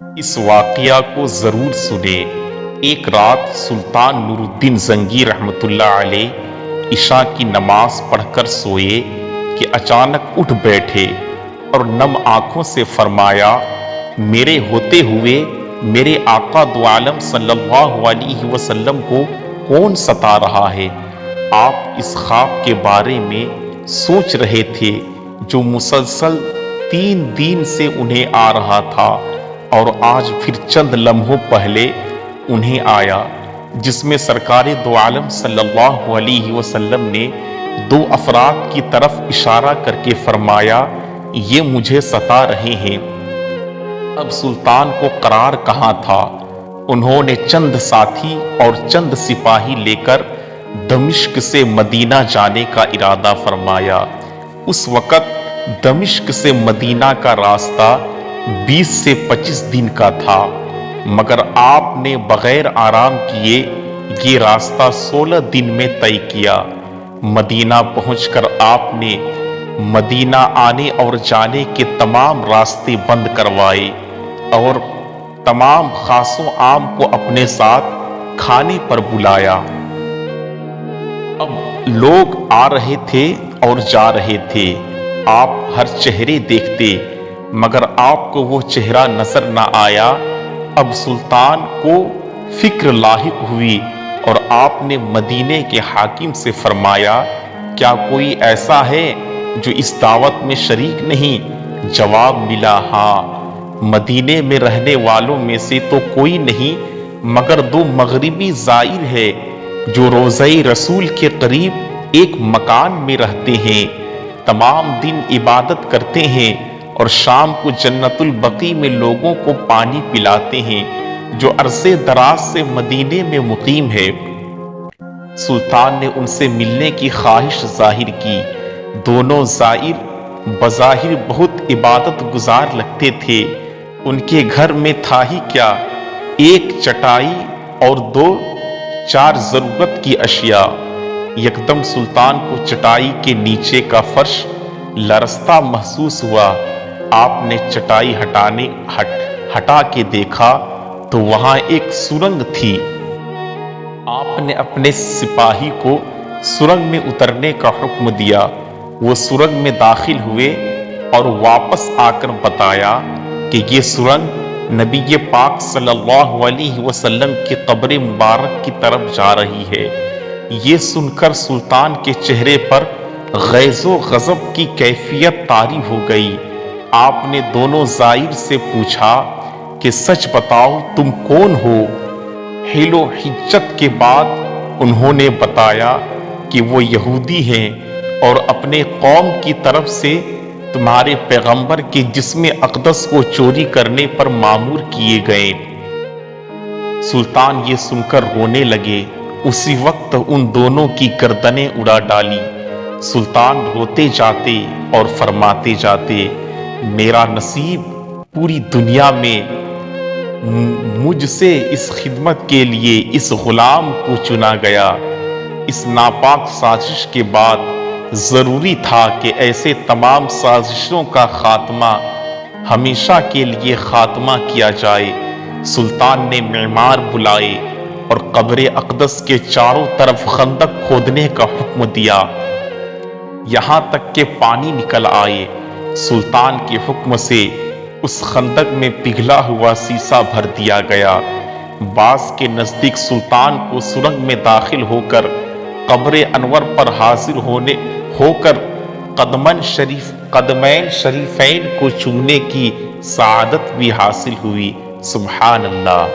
اس واقعہ کو ضرور سنیں۔ ایک رات سلطان نورالدین زنگی رحمۃ اللہ علیہ عشاء کی نماز پڑھ کر سوئے کہ اچانک اٹھ بیٹھے اور نم آنکھوں سے فرمایا، میرے ہوتے ہوئے میرے آقا دو عالم صلی اللہ علیہ وسلم کو کون ستا رہا ہے؟ آپ اس خواب کے بارے میں سوچ رہے تھے جو مسلسل 3 دن سے انہیں آ رہا تھا، اور آج پھر چند لمحوں پہلے انہیں آیا، جس میں سرکار دو عالم صلی اللہ علیہ وسلم نے 2 افراد کی طرف اشارہ کر کے فرمایا، یہ مجھے ستا رہے ہیں۔ اب سلطان کو قرار کہاں تھا؟ انہوں نے چند ساتھی اور چند سپاہی لے کر دمشق سے مدینہ جانے کا ارادہ فرمایا۔ اس وقت دمشق سے مدینہ کا راستہ 20 سے 25 دن کا تھا، مگر آپ نے بغیر آرام کیے یہ راستہ 16 دن میں طے کیا۔ مدینہ پہنچ کر آپ نے مدینہ آنے اور جانے کے تمام راستے بند کروائے اور تمام خاص و عام کو اپنے ساتھ کھانے پر بلایا۔ اب لوگ آ رہے تھے اور جا رہے تھے، آپ ہر چہرے دیکھتے مگر آپ کو وہ چہرہ نظر نہ آیا۔ اب سلطان کو فکر لاحق ہوئی اور آپ نے مدینے کے حاکم سے فرمایا، کیا کوئی ایسا ہے جو اس دعوت میں شریک نہیں؟ جواب ملا، ہاں، مدینے میں رہنے والوں میں سے تو کوئی نہیں مگر 2 مغربی زائر ہے جو روضہ رسول کے قریب ایک مکان میں رہتے ہیں، تمام دن عبادت کرتے ہیں اور شام کو جنت البقیع میں لوگوں کو پانی پلاتے ہیں، جو عرصے دراز سے مدینے میں مقیم ہے۔ سلطان نے ان سے ملنے کی خواہش ظاہر کی۔ دونوں زائر بظاہر بہت عبادت گزار لگتے تھے۔ ان کے گھر میں تھا ہی کیا، 1 چٹائی اور 2-4 ضرورت کی اشیاء۔ یکدم سلطان کو چٹائی کے نیچے کا فرش لرزتا محسوس ہوا۔ آپ نے چٹائی ہٹا کے دیکھا تو وہاں ایک سرنگ تھی۔ آپ نے اپنے سپاہی کو سرنگ میں اترنے کا حکم دیا۔ وہ سرنگ میں داخل ہوئے اور واپس آ کر بتایا کہ یہ سرنگ نبی پاک صلی اللہ علیہ وسلم کی قبر مبارک کی طرف جا رہی ہے۔ یہ سن کر سلطان کے چہرے پر غیظ و غضب کی کیفیت طاری ہو گئی۔ آپ نے دونوں زائر سے پوچھا کہ سچ بتاؤ تم کون ہو؟ حیل و حجت کے بعد انہوں نے بتایا کہ وہ یہودی ہیں اور اپنے قوم کی طرف سے تمہارے پیغمبر کے جسم اقدس کو چوری کرنے پر مامور کیے گئے۔ سلطان یہ سن کر رونے لگے۔ اسی وقت ان دونوں کی گردنیں اڑا ڈالی۔ سلطان روتے جاتے اور فرماتے جاتے، میرا نصیب پوری دنیا میں مجھ سے اس خدمت کے لیے اس غلام کو چنا گیا۔ اس ناپاک سازش کے بعد ضروری تھا کہ ایسے تمام سازشوں کا خاتمہ ہمیشہ کے لیے خاتمہ کیا جائے۔ سلطان نے معمار بلائے اور قبر اقدس کے چاروں طرف خندق کھودنے کا حکم دیا، یہاں تک کہ پانی نکل آئے۔ سلطان کے حکم سے اس خندق میں پگھلا ہوا سیسا بھر دیا گیا۔ باز کے نزدیک سلطان کو سرنگ میں داخل ہو کر قبر انور پر حاضر ہو کر قدمین شریفین کو چومنے کی سعادت بھی حاصل ہوئی۔ سبحان اللہ۔